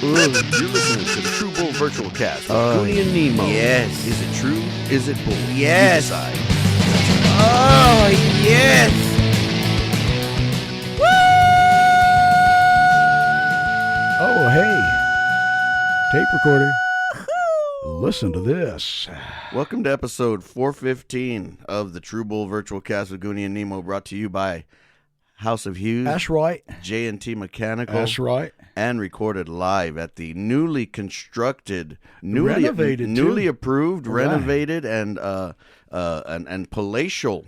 You're listening to the True Bull Virtual Cast with Gooney and Nemo. Yes. Is it true? Is it bull? Yes. You decide. Oh, yes. Oh, hey. Tape recorder. Listen to this. Welcome to episode 415 of the True Bull Virtual Cast with Gooney and Nemo, brought to you by House of Hughes, That's right. J&T Mechanical, That's right. and recorded live at the newly constructed, Renovated, newly too. approved, Right. renovated, and palatial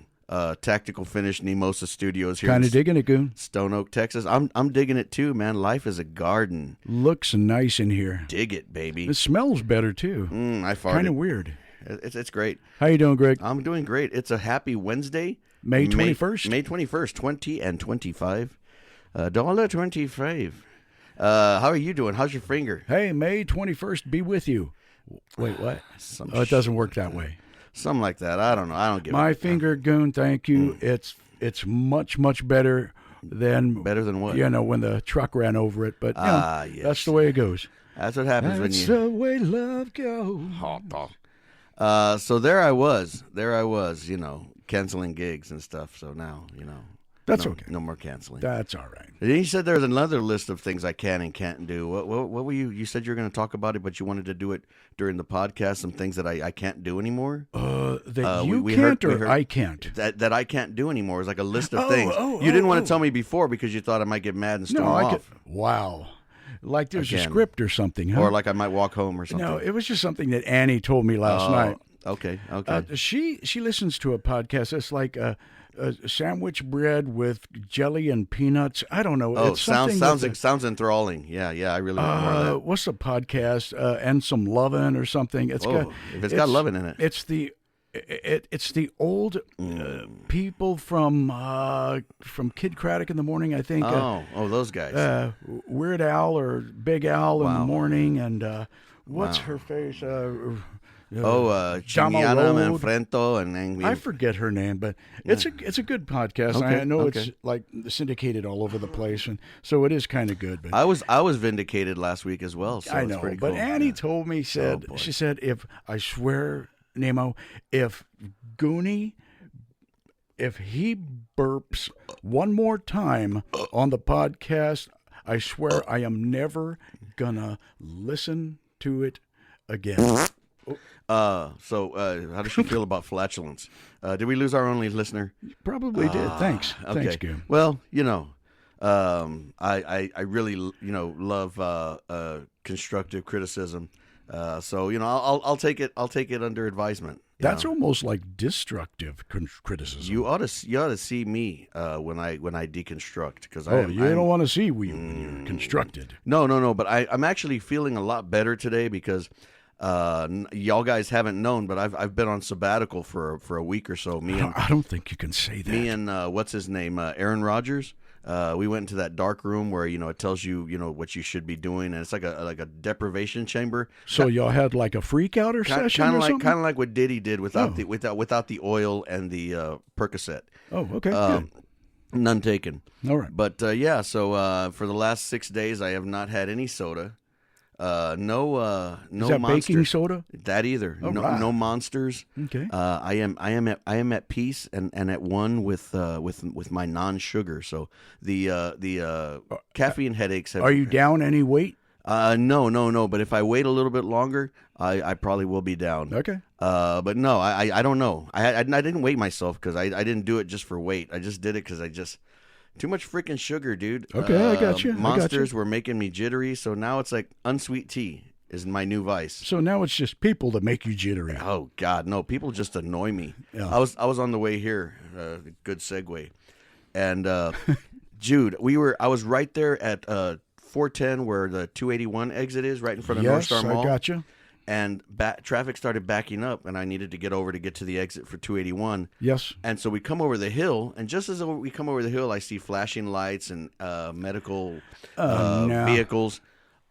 tactical finish Nemosa Studios here. Kind of in digging it, Goon. Stone Oak, Texas. I'm digging it too, man. Life is a garden. Looks nice in here. Dig it, baby. It smells better, too. I farted. Kind of weird. It's great. How you doing, Greg? I'm doing great. It's a happy Wednesday. May 21st? May 21st, 20 and 25. $1.25. How are you doing? How's your finger? Hey, May 21st, be with you. Wait, what? Some Oh, it doesn't work that way. Something like that. I don't know. I don't give My a finger, Goon, thank you. It's much, much better than... Better than what? You know, when the truck ran over it. But, you know, yes. that's the way it goes. That's what happens when That's you... the way love goes. So there I was, you know, canceling gigs and stuff. So now, you know. That's okay. No more canceling. That's all right. And you said there was another list of things I can and can't do. What were you? You said you were going to talk about it, but you wanted to do it during the podcast. Some things that I can't do anymore. That you we can't heard- or I can't? That I can't do anymore is like a list of things. You oh, didn't want oh. to tell me before because you thought I might get mad and storm No, I off, could. Wow. Like there's a Again. script or something, huh? or like I might walk home or something. no, it was just something that Annie told me last night. Okay. She listens to a podcast. It's like a sandwich bread with jelly and peanuts. I don't know. Oh, It's something sounds enthralling. Yeah, I really want more of that. what's the podcast? And some lovin' or something. It's Whoa, if it's got lovin' in it. It's the old people from Kid Craddock in the Morning, I think. Those guys. Weird Al or Big Al in the Wow. morning, and what's Wow. her face? Chimiana Road. Manfrento and I forget her name, but it's a good podcast. Okay, I know okay. it's like syndicated all over the place, and so it is kind of good. But I was vindicated last week as well. So I it's know, pretty but cool. Annie Yeah. told me boy. she said if I swear, Nemo, if Gooney, if he burps one more time on the podcast, I swear I am never gonna listen to it again. So how does she feel about flatulence? Did we lose our only listener? Probably did. Thanks. Okay. Thanks, Goon. Well, you know, I really, you know, love constructive criticism. So you know, I'll take it. I'll take it under advisement. you That's know. almost like destructive criticism. You ought to see me when I deconstruct because you don't want to see when you're constructed. No. But I'm actually feeling a lot better today because y'all guys haven't known, but I've been on sabbatical for a week or so. I don't think you can say that. Me and what's his name, Aaron Rodgers. We went into that dark room where it tells you what you should be doing, and it's like a deprivation chamber. So y'all had like a freak out or session or something? Kind of like what Diddy did without the oil and the Percocet. Oh, okay. Good. None taken. All right. But yeah, so for the last 6 days, I have not had any soda. No Is that Monster. baking soda? That either. Oh, no, wow. no monsters. Okay. I am at peace and at one with my non-sugar. So the caffeine headaches have. Are you down any weight? No. But if I wait a little bit longer, I probably will be down. Okay. But no, I don't know. I didn't weigh myself because I didn't do it just for weight. I just did it because too much freaking sugar, dude. Okay, I got you. Monsters were making me jittery, so now it's like unsweet tea is my new vice. So now it's just people that make you jittery. Oh God, no! People just annoy me. Yeah. I was on the way here. Good segue, and Jude, I was right there at 410 where the 281 exit is, right in front of North Star Mall. I got you. And traffic started backing up, and I needed to get over to get to the exit for 281. Yes. And so we come over the hill, and just as we come over the hill, I see flashing lights and medical No. vehicles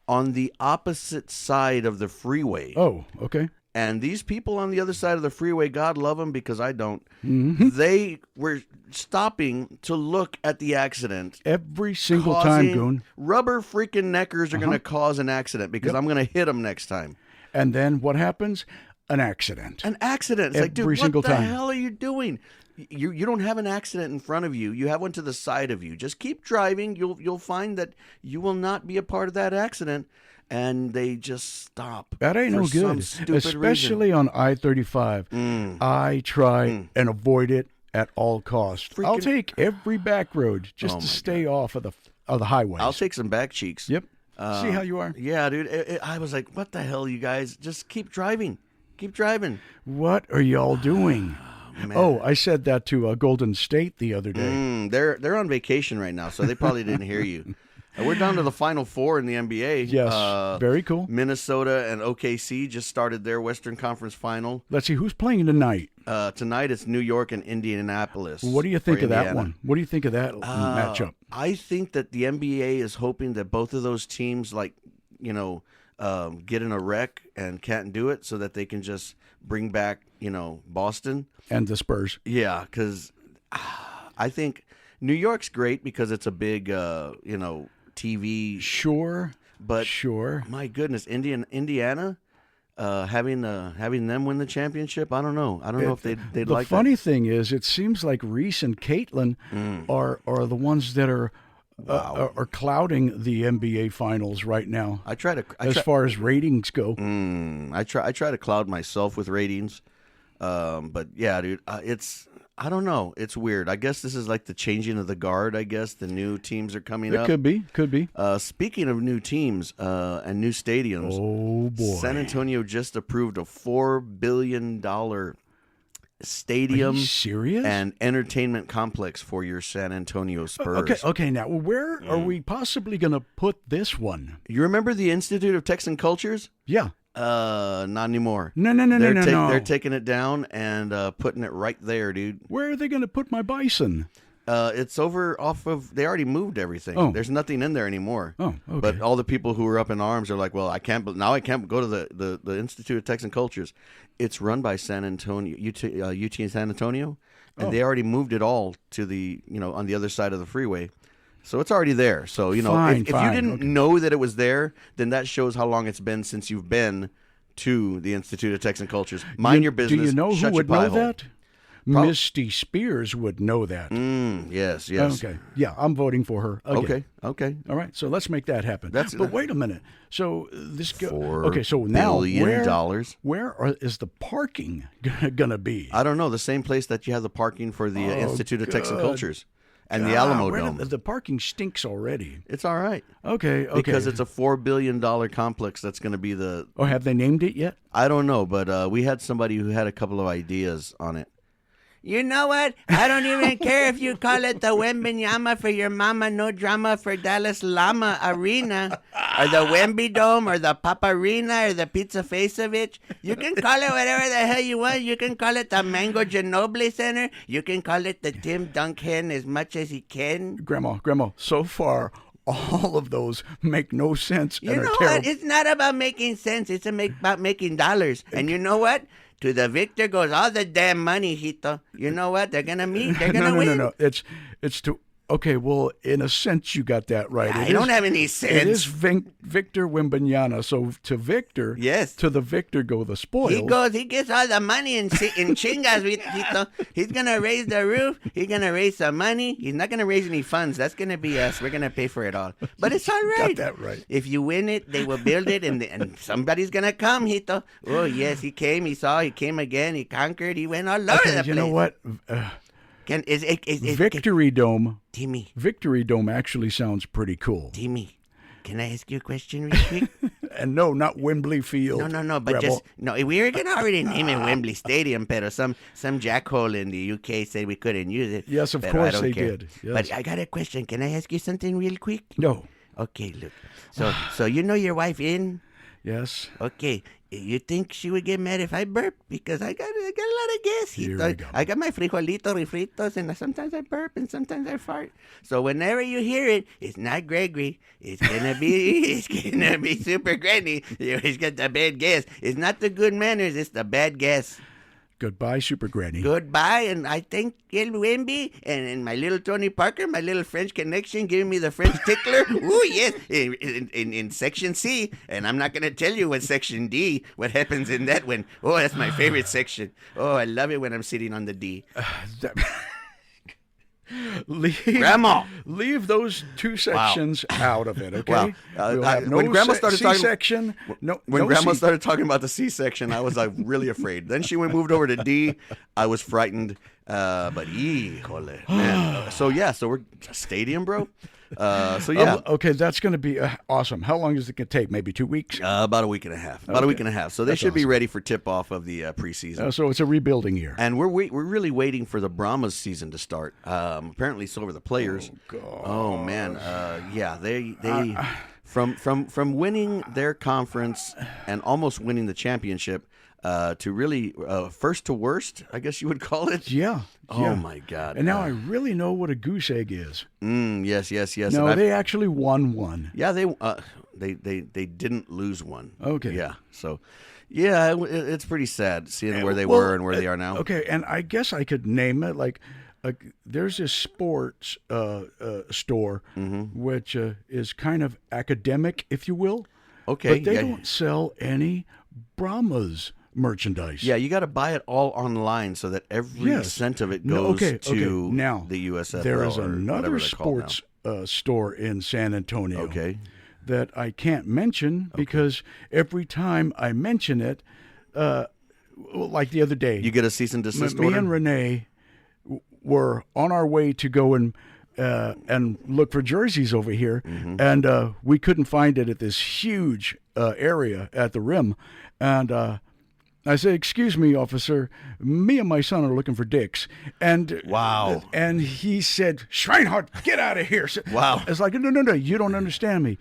on the opposite side of the freeway. Oh, okay. And these people on the other side of the freeway, God love them because I don't, Mm-hmm. they were stopping to look at the accident. Every single time, Causing- Goon. Rubber freaking neckers are going to cause an accident because I'm going to hit them next time. And then what happens? An accident. An accident. It's like, dude, Every single what the time. hell are you doing? You don't have an accident in front of you. You have one to the side of you. Just keep driving. You'll find that you will not be a part of that accident. And they just stop. That ain't for no some good. stupid Especially on I-35. I try and avoid it at all costs. I'll take every back road just to stay off of the highways. I'll take some back cheeks. Yep. See how you are? Yeah, dude. I was like, what the hell, you guys? Just keep driving. Keep driving. What are y'all doing? Oh, I said that to Golden State the other day. They're on vacation right now, so they probably didn't hear you. We're down to the Final Four in the NBA. Yes, very cool. Minnesota and OKC just started their Western Conference Final. Let's see, who's playing tonight? Tonight it's New York and Indianapolis. What do you think for of that Indiana. one? What do you think of that matchup? I think that the NBA is hoping that both of those teams, get in a wreck and can't do it so that they can just bring back, Boston. And the Spurs. Yeah, because I think New York's great because it's a big, TV. Sure. But sure. My goodness, Indiana, having them win the championship, I don't know. I don't know if they'd like The funny thing is, it seems like Reese and Caitlin are the ones that are clouding the NBA Finals right now. As far as ratings go. I try to cloud myself with ratings, but yeah, dude, I don't know. It's weird. I guess this is like the changing of the guard. I guess the new teams are coming up. Could be. Speaking of new teams and new stadiums, oh boy, San Antonio just approved a $4 billion stadium. Are you serious? And entertainment complex for your San Antonio Spurs. Okay. Now, where are we possibly going to put this one? You remember the Institute of Texan Cultures? Yeah. Not anymore. No. They're taking it down and putting it right there, dude. Where are they going to put my bison? It's over off of. They already moved everything. Oh. There's nothing in there anymore. Oh, okay. But all the people who are up in arms are like, well, I can't go to the Institute of Texan Cultures. It's run by San Antonio, UT in San Antonio, and they already moved it all to the on the other side of the freeway. So it's already there. So, if you didn't know that it was there, then that shows how long it's been since you've been to the Institute of Texan Cultures. Mind your business. Do you know who would know that? Prob- Misty Spears would know that. Yes. Okay. Yeah, I'm voting for her. Okay. All right, so let's make that happen. But wait a minute. So this $4 so now billion. where is the parking going to be? I don't know. The same place that you have the parking for the Institute of Texan Cultures. And the Alamo Dome. The parking stinks already. It's all right. Okay. Because it's a $4 billion complex that's going to be the... Oh, have they named it yet? I don't know, but we had somebody who had a couple of ideas on it. You know what? I don't even care if you call it the Wemby for your mama, no drama for Dallas Llama Arena, or the Wemby Dome, or the Papa Arena, or the Pizza Faceovich. You can call it whatever the hell you want. You can call it the Mango Ginobili Center. You can call it the Tim Duncan as much as he can. Grandma, so far, all of those make no sense. You know what? It's not about making sense. It's about making dollars. And you know what? To the victor goes all the damn money, Hito. You know what? They're going to meet. They're going to win. No. It's to... Okay, well, in a sense, you got that right. I don't have any sense. It is Victor Wembanyama. So to Victor, yes, to the victor go the spoils. He gets all the money in chingas. He's going to raise the roof. He's going to raise some money. He's not going to raise any funds. That's going to be us. We're going to pay for it all. But it's all right. Got that right. If you win it, they will build it, and somebody's going to come, Hito. Oh, yes, he came. He saw. He came again. He conquered. He went all over the place. You know what? Victory Dome. Timmy. Victory Dome actually sounds pretty cool. Timmy, can I ask you a question real quick? And no, not Wembley Field. No, but Rebel. we were gonna already name it Wembley Stadium, pero some jackhole in the UK said we couldn't use it. Yes, of course they did. Yes. But I got a question. Can I ask you something real quick? No. Okay, look. So you know your wife In? Yes. Okay, you think she would get mad if I burp? Because I got a lot of gas. Here we go. I got my frijolito refritos, and sometimes I burp and sometimes I fart. So whenever you hear it, it's not Gregory. It's gonna be Super Granny. He's got the bad gas. It's not the good manners. It's the bad gas. Goodbye, Super Granny. Goodbye, and I thank El Wemby and my little Tony Parker, my little French connection, giving me the French tickler. Ooh, yes, in Section C, and I'm not going to tell you what Section D, what happens in that one. Oh, that's my favorite section. Oh, I love it when I'm sitting on the D. Leave those two sections out of it, okay? Wow. We'll have when Grandma started talking, C-section. When Grandma started talking about the C-section, I was really afraid. Then she moved over to D. I was frightened. But híjole, man. So we're stadium, bro. Okay, that's going to be awesome. How long is it going to take? Maybe 2 weeks? About a week and a half. About a week and a half. So they should be ready for tip-off of the preseason. So it's a rebuilding year. And we're really waiting for the Brahmas season to start. Apparently, so are the players. Oh, God. Oh man. They from winning their conference and almost winning the championship to really first to worst, I guess you would call it. Yeah. Oh my God! And now I really know what a goose egg is. Yes. No, they actually won one. Yeah, they didn't lose one. Okay. Yeah. So, yeah, it's pretty sad seeing where they were and where they are now. Okay, and I guess I could name it like there's this sports store which is kind of academic, if you will. Okay. But they don't sell any Brahmas merchandise. Yeah, you got to buy it all online so that every cent of it goes to now, the USFL. There is another sports store in San Antonio that I can't mention because every time I mention it, like the other day, you get a cease and desist order? Me and Renee were on our way to go and look for jerseys over here, and we couldn't find it at this huge area at the rim, and I said, "Excuse me, officer, me and my son are looking for dicks." And wow. And he said, "Schweinhardt, get out of here." So, wow. It's like, no, you don't understand me.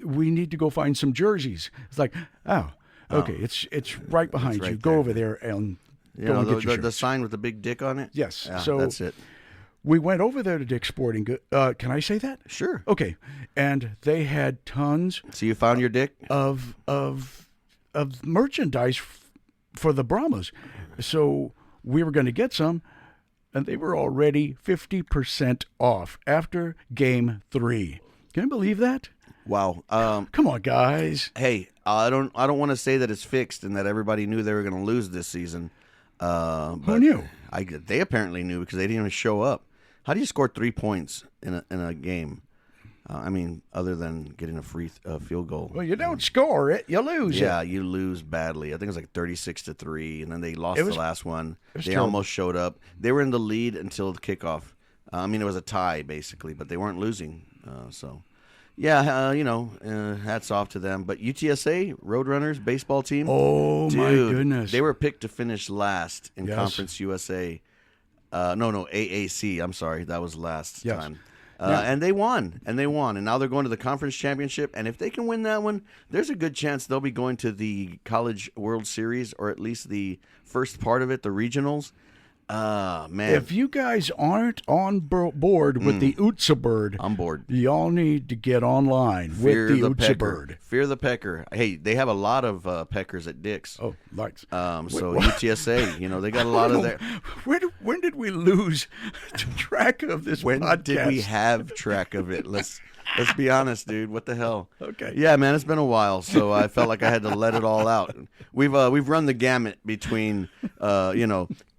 We need to go find some jerseys. It's like, okay, it's right behind you. Go over there and go and get your the sign with the big dick on it? Yes. Yeah, so that's it. We went over there to Dick's Sporting Goods. Can I say that? Sure. Okay. And they had tons. So you found your dick? Of merchandise for the Brahmas. So we were going to get some, and they were already 50% off after Game 3. Can you believe that? Wow. Come on, guys. Hey, I don't want to say that it's fixed and that everybody knew they were going to lose this season. Who knew? They apparently knew because they didn't even show up. How do you score 3 points in a game? Other than getting a free field goal. Well, you don't score it, you lose it. Yeah, you lose badly. I think it was like 36-3, and then they lost the last one. They terrible. almost showed up. They were in the lead until the kickoff. It was a tie, basically, but they weren't losing. Hats off to them. But UTSA, Roadrunners, baseball team. Oh, dude, my goodness. They were picked to finish last in Conference USA. AAC. I'm sorry. That was last time. And they won. And now they're going to the conference championship. And if they can win that one, there's a good chance they'll be going to the College World Series, or at least the first part of it, the regionals. Man. If you guys aren't on board with the Utsa Bird, I'm bored. Y'all need to get online with the Utsa Bird. Fear the Pecker. Hey, they have a lot of peckers at Dick's. Oh, lights. UTSA, they got a lot of their. When did we lose track of this When podcast? did we have track of it? Let's be honest, dude. What the hell? Okay. Yeah, man, it's been a while, so I felt like I had to let it all out. We've run the gamut between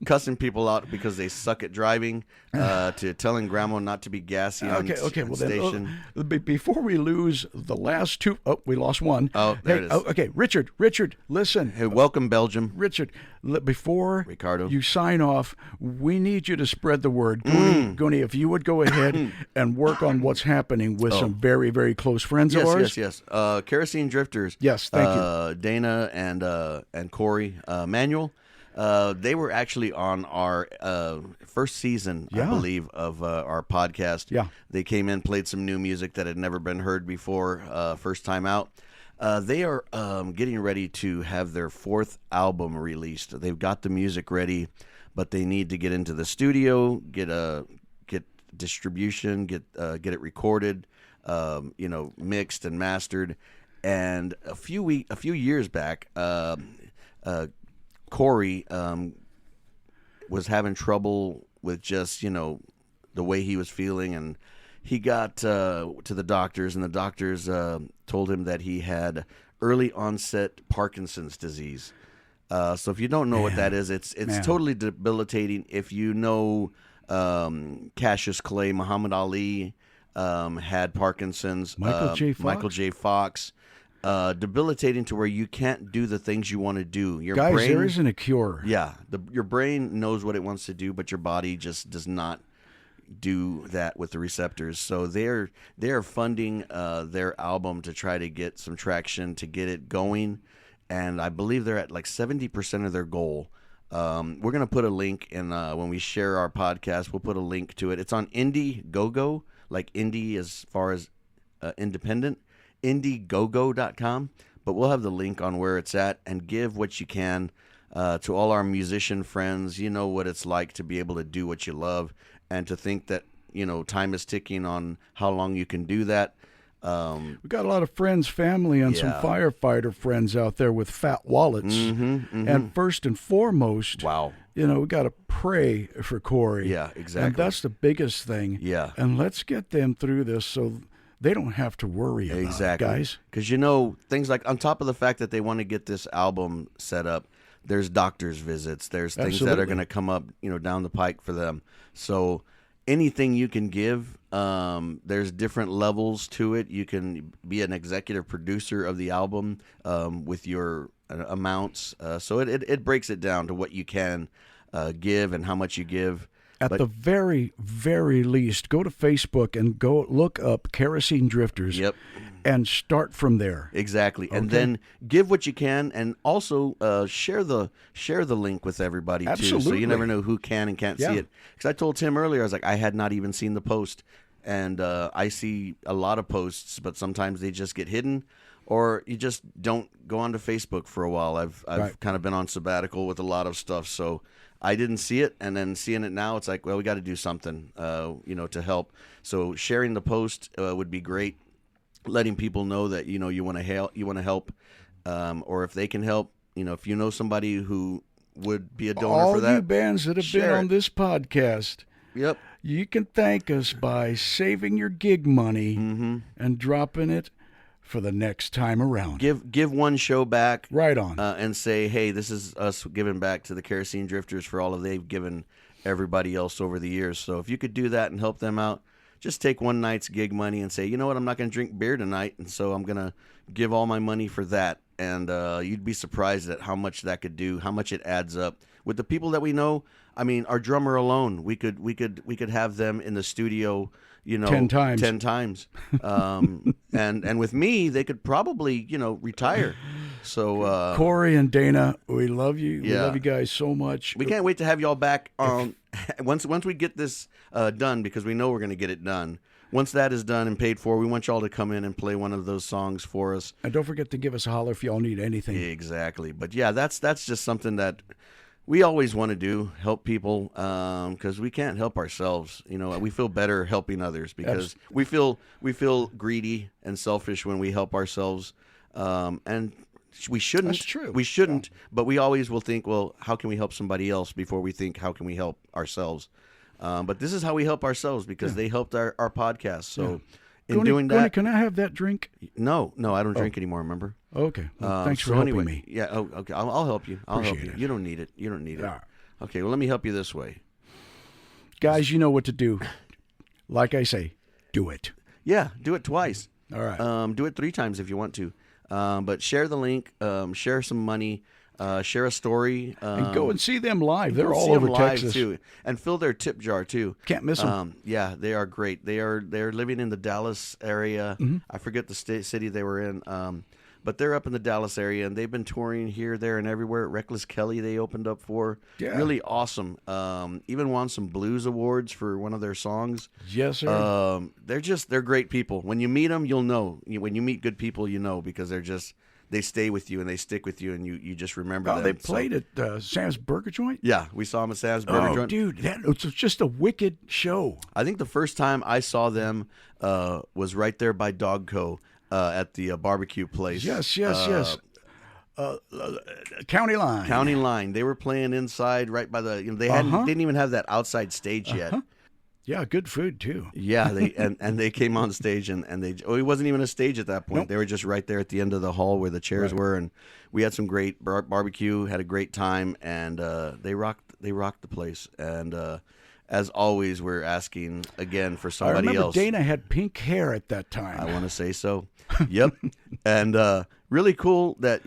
cussing people out because they suck at driving, to telling Grandma not to be gassy on station. Before we lose the last two, we lost one. Oh, there it is. Okay, Richard, listen. Hey, welcome, Belgium. Richard, before Ricardo, you sign off, we need you to spread the word. Gooney, if you would go ahead and work on what's happening with some very, very close friends of ours. Yes. Kerosene Drifters. Yes, thank you. Dana and Corey Manuel. They were actually on our first season, I believe, of our podcast. Yeah. They came in, played some new music that had never been heard before, first time out. They are getting ready to have their 4th album released. They've got the music ready, but they need to get into the studio, get distribution, get it recorded, mixed and mastered. And a few years back, Corey was having trouble with just the way he was feeling, and he got to the doctors, and the doctors told him that he had early onset Parkinson's disease. So if you don't know what that is, it's totally debilitating. If you know Cassius Clay, Muhammad Ali had Parkinson's. Michael J. Fox. Debilitating to where you can't do the things you want to do. Your Guys, brain, there isn't a cure. Yeah, your brain knows what it wants to do, but your body just does not do that with the receptors. So they're funding their album to try to get some traction, to get it going, and I believe they're at like 70% of their goal. We're gonna put a link in when we share our podcast. We'll put a link to it. It's on Indiegogo, like indie as far as independent, Indiegogo.com. But we'll have the link on where it's at, and give what you can to all our musician friends. You know what it's like to be able to do what you love, and to think that time is ticking on how long you can do that. We got a lot of friends, family, and some firefighter friends out there with fat wallets. And first and foremost, we got to pray for Corey. Yeah, exactly. And that's the biggest thing. Yeah. And let's get them through this so they don't have to worry about it, guys. Because things like, on top of the fact that they want to get this album set up, there's doctor's visits. There's things that are going to come up, down the pike for them. So anything you can give, there's different levels to it. You can be an executive producer of the album with your amounts. So it breaks it down to what you can give and how much you give. At the very, very least, go to Facebook and go look up Kerosene Drifters. Yep. And start from there. Exactly. Okay. And then give what you can, and also share the link with everybody too. So you never know who can and can't see it. Because I told Tim earlier, I was like, I had not even seen the post, and I see a lot of posts, but sometimes they just get hidden, or you just don't go onto Facebook for a while. I've kind of been on sabbatical with a lot of stuff, so I didn't see it, and then seeing it now, it's like, well, we got to do something, to help. So sharing the post would be great. Letting people know that you want to help, or if they can help. If you know somebody who would be a donor for that. All you bands that have been on this podcast. Yep. You can thank us by saving your gig money and dropping it for the next time around. Give one show back. Right on. And say, hey, this is us giving back to the Kerosene Drifters for all of they've given everybody else over the years. So if you could do that and help them out, just take one night's gig money and say, you know what, I'm not going to drink beer tonight, and so I'm going to give all my money for that. And you'd be surprised at how much that could do, how much it adds up. With the people that we know, I mean, our drummer alone, we could have them in the studio, 10 times. 10 times. And with me, they could probably, retire. So Corey and Dana, we love you. We love you guys so much. We can't wait to have y'all back on once we get this done, because we know we're going to get it done. Once that is done and paid for, we want y'all to come in and play one of those songs for us. And don't forget to give us a holler if y'all need anything. Exactly. But yeah, that's just something that we always want to do, help people, because we can't help ourselves. We feel better helping others, because we feel greedy and selfish when we help ourselves, and we shouldn't. That's true. We shouldn't, but we always will think, well, how can we help somebody else before we think, how can we help ourselves? But this is how we help ourselves, because they helped our podcast. So in doing that... Gooney, can I have that drink? No, I don't drink anymore, remember? Okay. Well, thanks for helping me. Yeah, okay. I'll help you. I'll help you. You don't need it. Yeah. Okay, well, let me help you this way. Guys, you know what to do. Like I say, do it. Yeah, do it twice. All right. Do it 3 times if you want to. But share the link, share some money, share a story. And go and see them live. They're all over Texas. Too. And fill their tip jar, too. Can't miss them. Yeah, they are great. They're living in the Dallas area. I forget the city they were in. but they're up in the Dallas area, and they've been touring here, there, and everywhere. Reckless Kelly they opened up for. Yeah. Really awesome. Even won some blues awards for one of their songs. Yes, sir. They're great people. When you meet them, you'll know. When you meet good people, you know, because they stay with you and they stick with you, and you just remember them. They played at Sam's Burger Joint? Yeah, we saw them at Sam's Burger Joint. Dude, that was just a wicked show. I think the first time I saw them was right there by Dogco at the barbecue place. Yes. County Line. County Line. They were playing inside right by the. They didn't even have that outside stage yet. Yeah, good food too. Yeah, they came on stage and it wasn't even a stage at that point. Nope. They were just right there at the end of the hall where the chairs were, and we had some great barbecue, had a great time, and they rocked the place. And as always, we're asking again for I somebody remember else. Dana had pink hair at that time. I want to say so. Yep. And really cool that,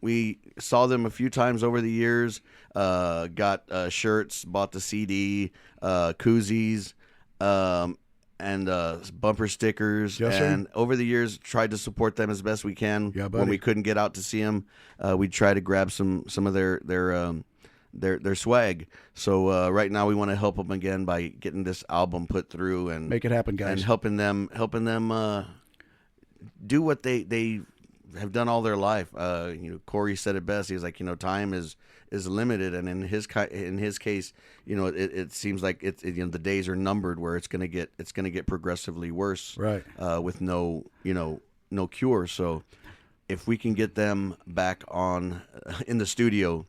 we saw them a few times over the years, got shirts, bought the CD, koozies, and bumper stickers. Yes, sir. And over the years, tried to support them as best we can. Yeah, buddy. When we couldn't get out to see them, we'd try to grab some of their swag. So right now we want to help them again by getting this album put through and Make it happen, guys. and helping them do what they have done all their life. Corey said it best. He was like, time is limited, and in his case, it seems like the days are numbered where it's gonna get progressively worse. Right. With no cure. So if we can get them back on in the studio,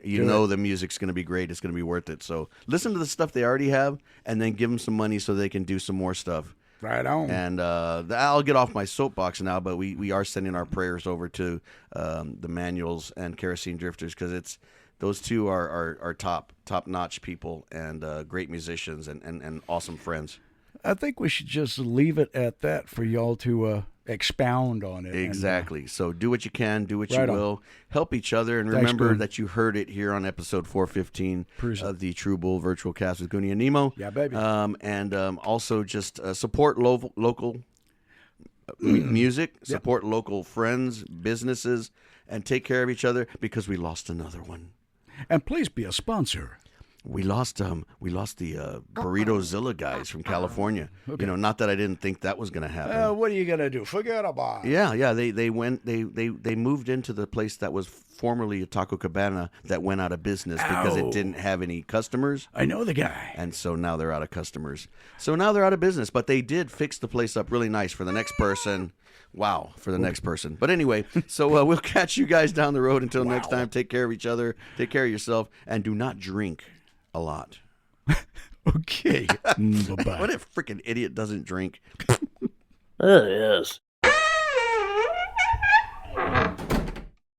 the music's going to be great. It's going to be worth it. So listen to the stuff they already have, and then give them some money so they can do some more stuff. Right on. And I'll get off my soapbox now, but we are sending our prayers over to the Manuals and Kerosene Drifters, because those two are top notch people and great musicians and awesome friends. I think we should just leave it at that for y'all to expound on it. Exactly. So do what you can, do what Right you on. will, help each other, and Thanks, remember Goon. that you heard it here on episode 415 Appreciate it. of the True Bull Virtual Cast with Gooney and Nemo. Yeah, baby. And also just support local music, support local friends, businesses, and take care of each other, because we lost another one. And please be a sponsor. We lost the Burrito Zilla guys from California. Okay. Not that I didn't think that was going to happen. What are you gonna do? Forget about it. Yeah. They moved into the place that was formerly a Taco Cabana that went out of business because Ow. it didn't have any customers. I know the guy. And so now they're out of customers. So now they're out of business, but they did fix the place up really nice for the next person. Wow, for the next person. But anyway, so we'll catch you guys down the road. Until next time, take care of each other, take care of yourself, and do not drink a lot. Okay. Bye-bye. What if freaking idiot doesn't drink? Oh, yes.